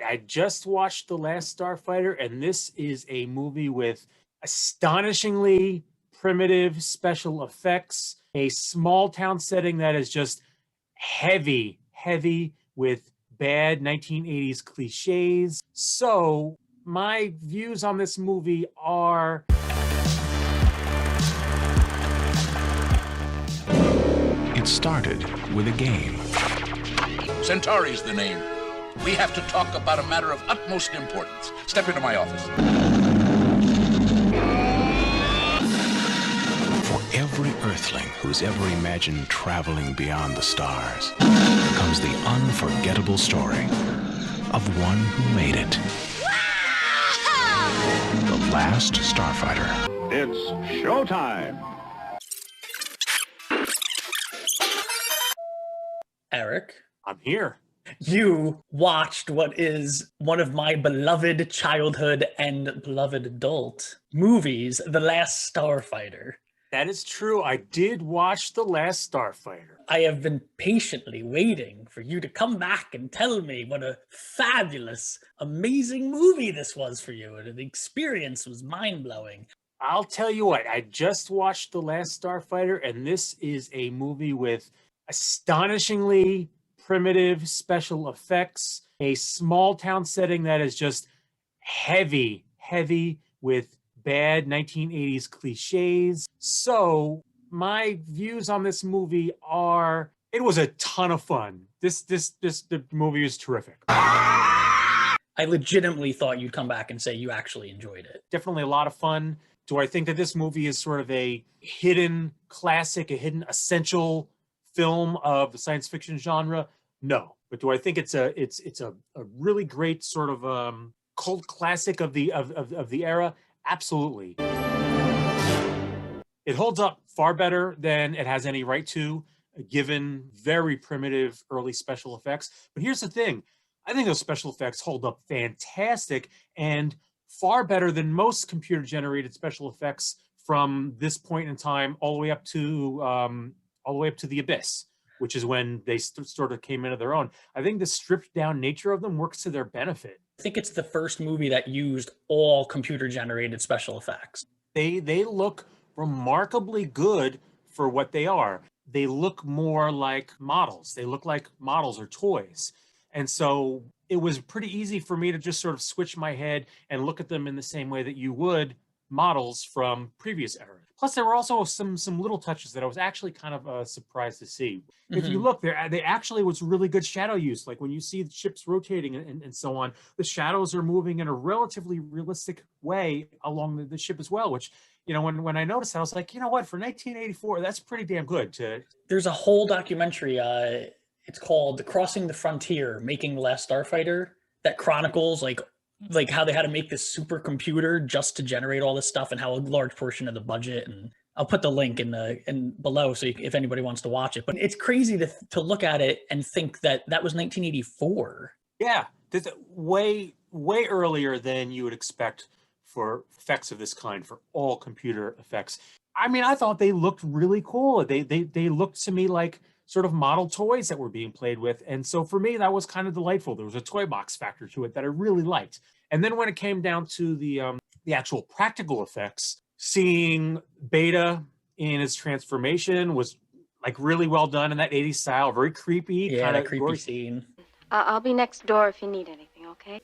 I just watched The Last Starfighter, and this is a movie with astonishingly primitive special effects, a small town setting that is just heavy, heavy with bad 1980s cliches. So, my views on this movie are It started with a game. Centauri's the name. We have to talk about a matter of utmost importance. Step into my office. For every Earthling who's ever imagined traveling beyond the stars comes the unforgettable story of one who made it. The Last Starfighter. It's showtime. Eric, I'm here. you watched what is one of my beloved childhood and beloved adult movies, The Last Starfighter. That is true. I did watch The Last Starfighter. I have been patiently waiting for you to come back and tell me what a fabulous, amazing movie this was for you. And the experience was mind-blowing. I'll tell you what, I just watched The Last Starfighter, and this is a movie with astonishingly primitive special effects, a small town setting that is just heavy, heavy with bad 1980s cliches. So my views on this movie are, it was a ton of fun. The movie is terrific. I legitimately thought you'd come back and say you actually enjoyed it. Definitely a lot of fun. Do I think that this movie is sort of a hidden classic, a hidden essential film of the science fiction genre? No. But do I think it's a really great sort of cult classic of the era? Absolutely. It holds up far better than it has any right to, given very primitive early special effects. But here's the thing. I think those special effects hold up fantastic and far better than most computer-generated special effects from this point in time all the way up to The Abyss, which is when they sort of came into their own. I think the stripped-down nature of them works to their benefit. I think it's the first movie that used all computer-generated special effects. They look remarkably good for what they are. They look more like models. They look like models or toys. And so it was pretty easy for me to just sort of switch my head and look at them in the same way that you would models from previous eras. Plus, there were also some little touches that I was actually kind of surprised to see. If you look, they actually was really good shadow use. Like when you see the ships rotating and so on, the shadows are moving in a relatively realistic way along the ship as well, which, you know, when I noticed that, I was like, you know what, for 1984, that's pretty damn good. There's a whole documentary, it's called Crossing the Frontier, Making the Last Starfighter, that chronicles like how they had to make this supercomputer just to generate all this stuff and how a large portion of the budget. And I'll put the link in below so if anybody wants to watch it. But it's crazy to look at it and think that was 1984. Yeah, way earlier than you would expect for effects of this kind, for all computer effects. I mean, I thought they looked really cool. They looked to me like sort of model toys that were being played with. And so for me, that was kind of delightful. There was a toy box factor to it that I really liked. And then when it came down to the actual practical effects, seeing Beta in its transformation was like really well done in that 80s style, very creepy. Yeah, that creepy scene. I'll be next door if you need anything, okay?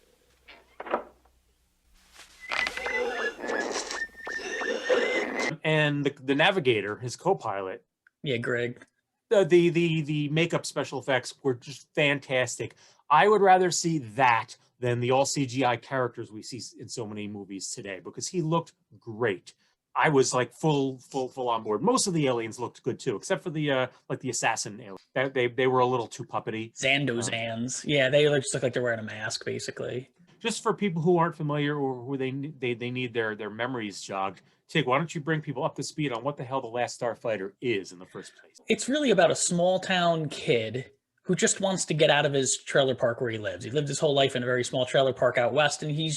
And the navigator, his co-pilot. Yeah, Greg. The makeup special effects were just fantastic. I would rather see that than the all CGI characters we see in so many movies today, because he looked great. I was like full on board. Most of the aliens looked good too, except for the assassin alien. They were a little too puppety. Xandozans. Yeah, they just look like they're wearing a mask, basically. Just for people who aren't familiar or who they need their memories jogged, Tig, why don't you bring people up to speed on what the hell The Last Starfighter is in the first place? It's really about a small town kid who just wants to get out of his trailer park where he lives. He lived his whole life in a very small trailer park out west, and he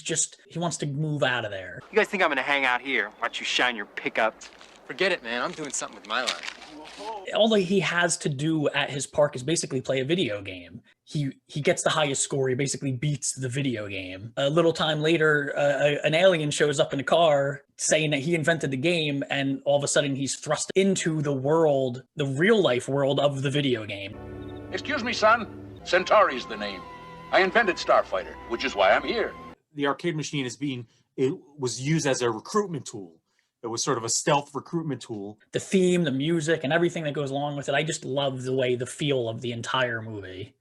wants to move out of there. You guys think I'm gonna hang out here, watch you shine your pickup? Forget it, man. I'm doing something with my life. All that he has to do at his park is basically play a video game. He gets the highest score. He basically beats the video game. A little time later, an alien shows up in a car saying that he invented the game, and all of a sudden he's thrust into the world, the real life world of the video game. Excuse me, son. Centauri's the name. I invented Starfighter, which is why I'm here. The arcade machine it was used as a recruitment tool. It was sort of a stealth recruitment tool. The theme, the music, and everything that goes along with it. I just love the feel of the entire movie.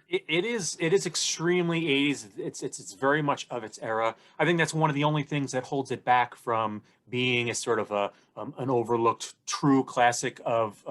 It is extremely 80s. It's very much of its era. I think that's one of the only things that holds it back from being a sort of an overlooked true classic of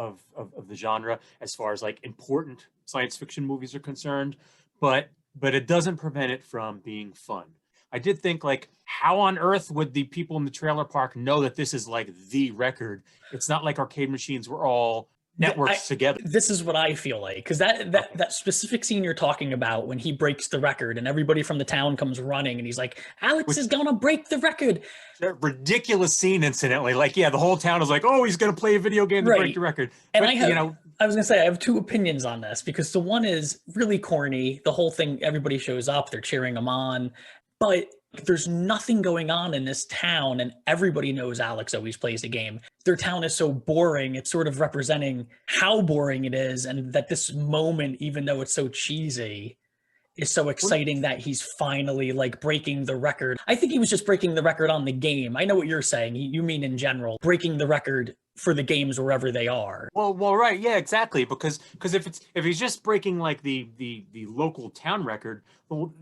the genre as far as like important science fiction movies are concerned. But it doesn't prevent it from being fun. I did think, like, how on earth would the people in the trailer park know that this is like the record? It's not like arcade machines were all networks together. This is what I feel like, because that specific scene you're talking about when he breaks the record and everybody from the town comes running and he's like, Alex is gonna break the record. That ridiculous scene, incidentally. Like, yeah, the whole town is like, oh, he's gonna play a video game to break the record. And but, I was gonna say I have two opinions on this, because the one is really corny. The whole thing, everybody shows up, they're cheering him on, but there's nothing going on in this town, and everybody knows Alex always plays the game. Their town is so boring. It's sort of representing how boring it is, and that this moment, even though it's so cheesy, is so exciting that he's finally like breaking the record. I think he was just breaking the record on the game. I know what you're saying. You mean in general, breaking the record for the games wherever they are. Well, right, yeah, exactly. Because if he's just breaking like the local town record, well,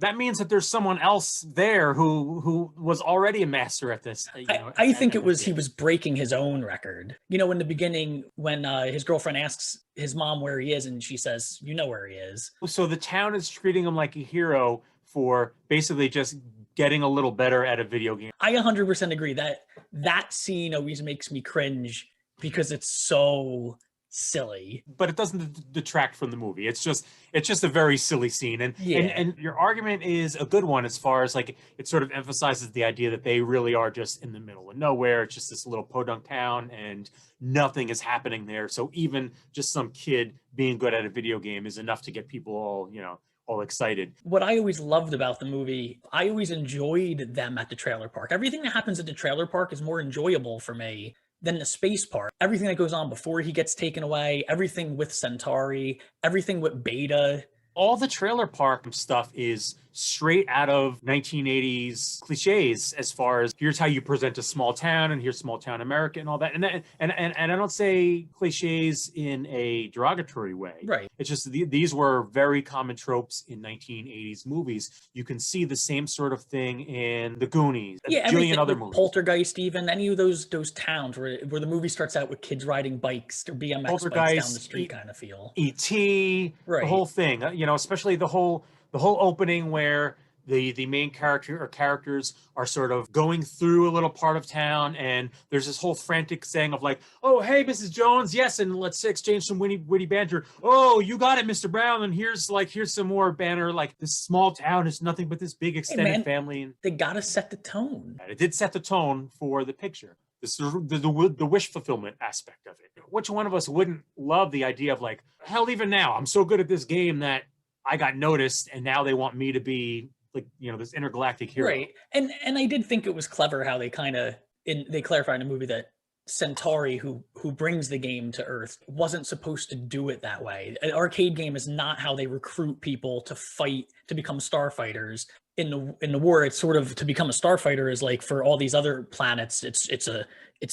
that means that there's someone else there who was already a master at this. I think it was he was breaking his own record. You know, in the beginning when his girlfriend asks his mom where he is, and she says, "You know where he is." So the town is treating him like a hero for basically just getting a little better at a video game. I 100% agree that scene always makes me cringe because it's so silly, but it doesn't detract from the movie. It's just a very silly scene, and your argument is a good one as far as like it sort of emphasizes the idea that they really are just in the middle of nowhere. It's just this little podunk town and nothing is happening there, so even just some kid being good at a video game is enough to get people all excited. What I always loved about the movie, I always enjoyed them at the trailer park. Everything that happens at the trailer park is more enjoyable for me than the space park. Everything that goes on before he gets taken away, everything with Centauri, everything with Beta. All the trailer park stuff is straight out of 1980s cliches as far as here's how you present a small town and here's small town America and all that. And I don't say cliches in a derogatory way. Right. It's just these were very common tropes in 1980s movies. You can see the same sort of thing in The Goonies, yeah, and other movies. Poltergeist, even any of those towns where the movie starts out with kids riding bikes or BMX bikes down the street kind of feel. E.T., right. The whole thing, especially the whole opening where the main character or characters are sort of going through a little part of town, and there's this whole frantic saying of like, oh, hey, Mrs. Jones, yes, and let's exchange some witty banter. Oh, you got it, Mr. Brown, and here's some more banter. Like, this small town is nothing but this big extended family. And they gotta set the tone. It did set the tone for the picture. This is the wish fulfillment aspect of it. Which one of us wouldn't love the idea of like, hell, even now, I'm so good at this game that I got noticed, and now they want me to be like, this intergalactic hero. Right. And I did think it was clever how they they clarified in the movie that Centauri, who brings the game to Earth, wasn't supposed to do it that way. An arcade game is not how they recruit people to fight to become starfighters. In the war, it's sort of to become a starfighter is like for all these other planets, it's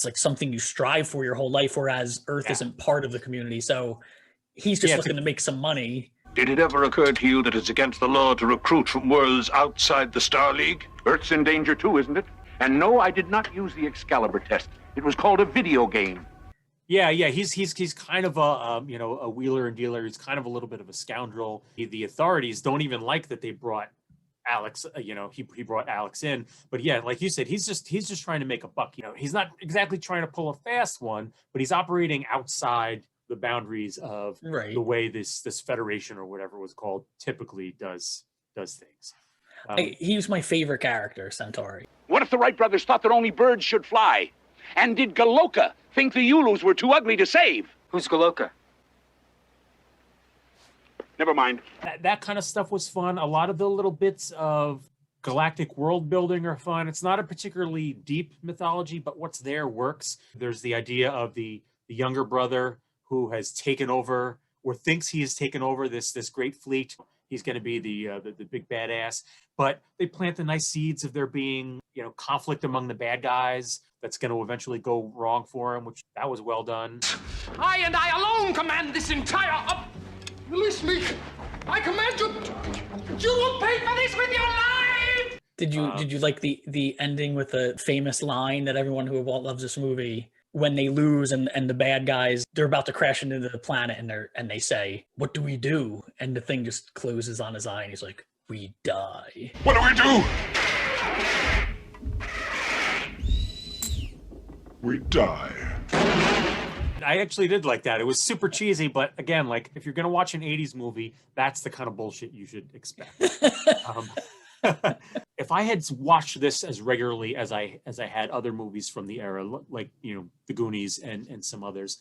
like something you strive for your whole life, whereas Earth isn't part of the community. So he's just looking to make some money. Did it ever occur to you that it's against the law to recruit from worlds outside the Star League? Earth's in danger too, isn't it? And no, I did not use the Excalibur test. It was called a video game. Yeah. He's kind of a wheeler and dealer. He's kind of a little bit of a scoundrel. The authorities don't even like that they brought Alex. He brought Alex in, but yeah, like you said, he's just trying to make a buck. He's not exactly trying to pull a fast one, but he's operating outside the boundaries of the way this Federation or whatever it was called typically does things. He was my favorite character, Centauri. What if the Wright brothers thought that only birds should fly? And did Galoka think the Ulus were too ugly to save? Who's Goloka? Never mind. That kind of stuff was fun. A lot of the little bits of galactic world building are fun. It's not a particularly deep mythology, but what's there works. There's the idea of the younger brother who has taken over or thinks he has taken over this great fleet. He's going to be the big badass. But they plant the nice seeds of there being, conflict among the bad guys that's going to eventually go wrong for him, which that was well done. I and I alone command this entire Release me! I command you! You will pay for this with your life! Did you like the ending with the famous line that everyone who loves this movie, when they lose and the bad guys, they're about to crash into the planet and they say, "What do we do?" And the thing just closes on his eye and he's like, "We die." What do we do? We die. I actually did like that. It was super cheesy, but again, like if you're going to watch an 80s movie, that's the kind of bullshit you should expect. If I had watched this as regularly as I had other movies from the era, like, The Goonies and some others,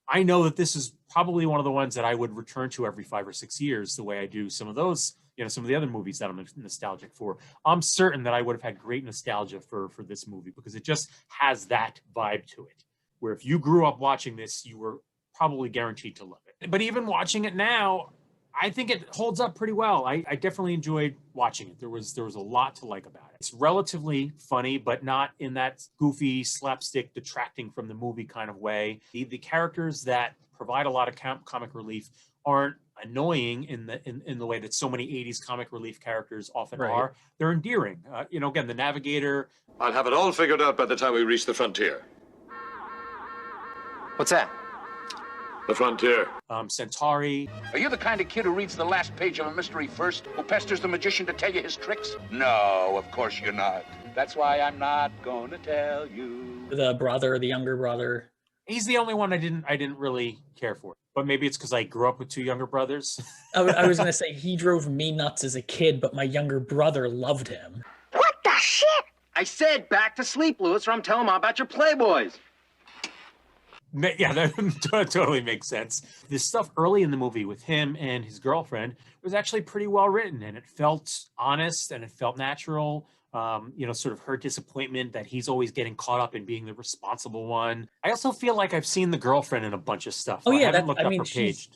I know that this is probably one of the ones that I would return to every 5 or 6 years, the way I do some of those, some of the other movies that I'm nostalgic for. I'm certain that I would have had great nostalgia for this movie because it just has that vibe to it, where if you grew up watching this, you were probably guaranteed to love it. But even watching it now, I think it holds up pretty well. I definitely enjoyed watching it. There was a lot to like about it. It's relatively funny, but not in that goofy, slapstick, detracting from the movie kind of way. The characters that provide a lot of comic relief aren't annoying in the way that so many 80s comic relief characters often are. They're endearing. Again, the Navigator. I'll have it all figured out by the time we reach the frontier. What's that? The frontier. Centauri. Are you the kind of kid who reads the last page of a mystery first, who pesters the magician to tell you his tricks? No, of course you're not. That's why I'm not going to tell you. The younger brother. He's the only one I didn't really care for. But maybe it's because I grew up with 2 younger brothers. I was going to say, he drove me nuts as a kid, but my younger brother loved him. What the shit? I said back to sleep, Louis, or I'm telling Mom about your Playboys. Yeah, that totally makes sense. The stuff early in the movie with him and his girlfriend was actually pretty well written, and it felt honest and it felt natural. Sort of her disappointment that he's always getting caught up in being the responsible one. I also feel like I've seen the girlfriend in a bunch of stuff. Oh yeah, she's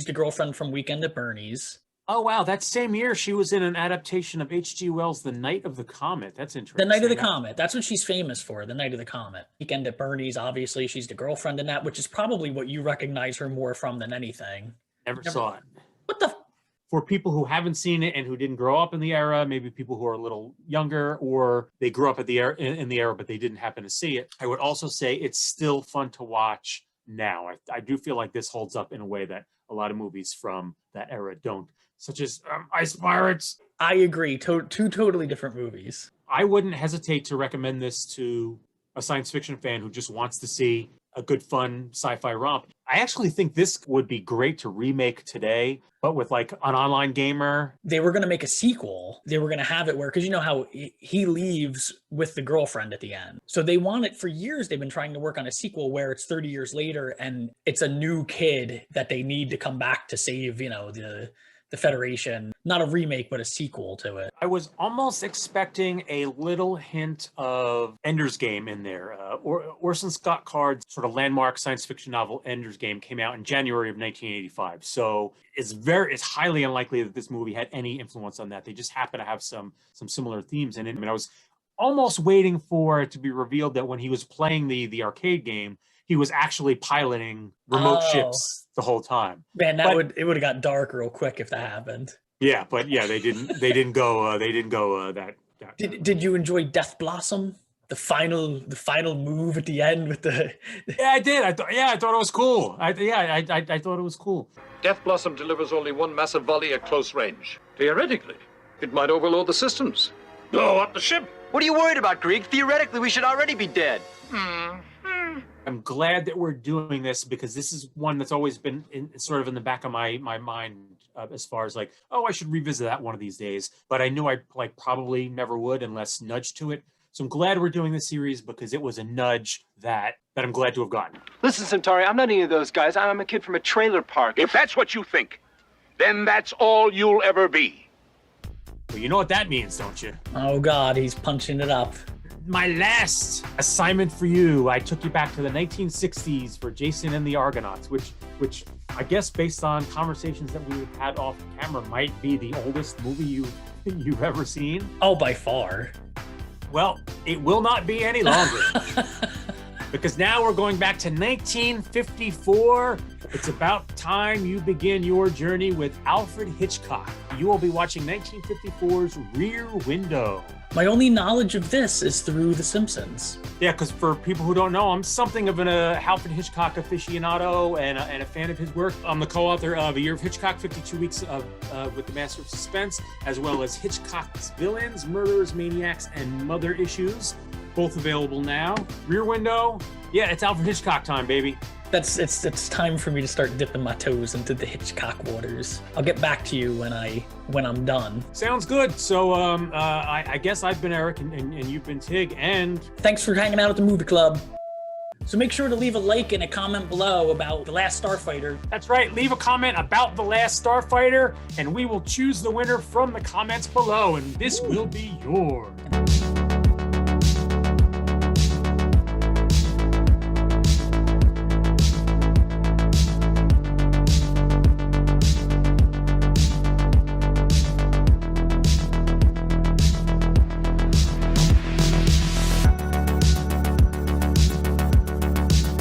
the girlfriend from Weekend at Bernie's. Oh, wow. That same year, she was in an adaptation of H.G. Wells' The Night of the Comet. That's interesting. The Night of the Comet. That's what she's famous for, The Night of the Comet. Weekend at Bernie's, obviously, she's the girlfriend in that, which is probably what you recognize her more from than anything. Never saw it. What the? For people who haven't seen it and who didn't grow up in the era, maybe people who are a little younger, or they grew up in the era, but they didn't happen to see it, I would also say it's still fun to watch now. I do feel like this holds up in a way that a lot of movies from that era don't, such as Ice Pirates. I agree. Two totally different movies. I wouldn't hesitate to recommend this to a science fiction fan who just wants to see a good, fun sci-fi romp. I actually think this would be great to remake today, but with like an online gamer. They were going to make a sequel. They were going to have it where, because you know how he leaves with the girlfriend at the end. So they want it for years. They've been trying to work on a sequel where it's 30 years later and it's a new kid that they need to come back to save, the Federation. Not a remake, but a sequel to it. I was almost expecting a little hint of Ender's Game in there. Orson Scott Card's sort of landmark science fiction novel Ender's Game came out in January of 1985. So it's highly unlikely that this movie had any influence on that. They just happen to have some similar themes in it. I mean, I was almost waiting for it to be revealed that when he was playing the arcade game, he was actually piloting remote ships the whole time. Man, it would have got dark real quick if that happened. Yeah, but yeah, they didn't go that. Did you enjoy Death Blossom? The final move at the end with the. Yeah, I did. I thought it was cool. I thought it was cool. Death Blossom delivers only one massive volley at close range. Theoretically, it might overload the systems. Blow up the ship. What are you worried about, Greek? Theoretically, we should already be dead. I'm glad that we're doing this because this is one that's always been sort of in the back of my mind as far as like, oh, I should revisit that one of these days. But I knew I probably never would unless nudged to it. So I'm glad we're doing this series because it was a nudge that I'm glad to have gotten. Listen, Centauri, I'm not any of those guys. I'm a kid from a trailer park. If that's what you think, then that's all you'll ever be. Well, you know what that means, don't you? Oh God, he's punching it up. My last assignment for you, I took you back to the 1960s for Jason and the Argonauts, which I guess based on conversations that we've had off camera might be the oldest movie you've ever seen. Oh, by far. Well, it will not be any longer. Because now we're going back to 1954. It's about time you begin your journey with Alfred Hitchcock. You will be watching 1954's Rear Window. My only knowledge of this is through The Simpsons. Yeah, because for people who don't know, I'm something of an Alfred Hitchcock aficionado and a fan of his work. I'm the co-author of A Year of Hitchcock, 52 Weeks with the Master of Suspense, as well as Hitchcock's Villains, Murderers, Maniacs, and Mother Issues. Both available now. Rear Window, yeah, it's Alfred Hitchcock time, baby. It's time for me to start dipping my toes into the Hitchcock waters. I'll get back to you when I'm done. Sounds good. So I guess I've been Eric and you've been Tig, and thanks for hanging out at the movie club. So make sure to leave a like and a comment below about The Last Starfighter. That's right, leave a comment about The Last Starfighter and we will choose the winner from the comments below, and this will be yours.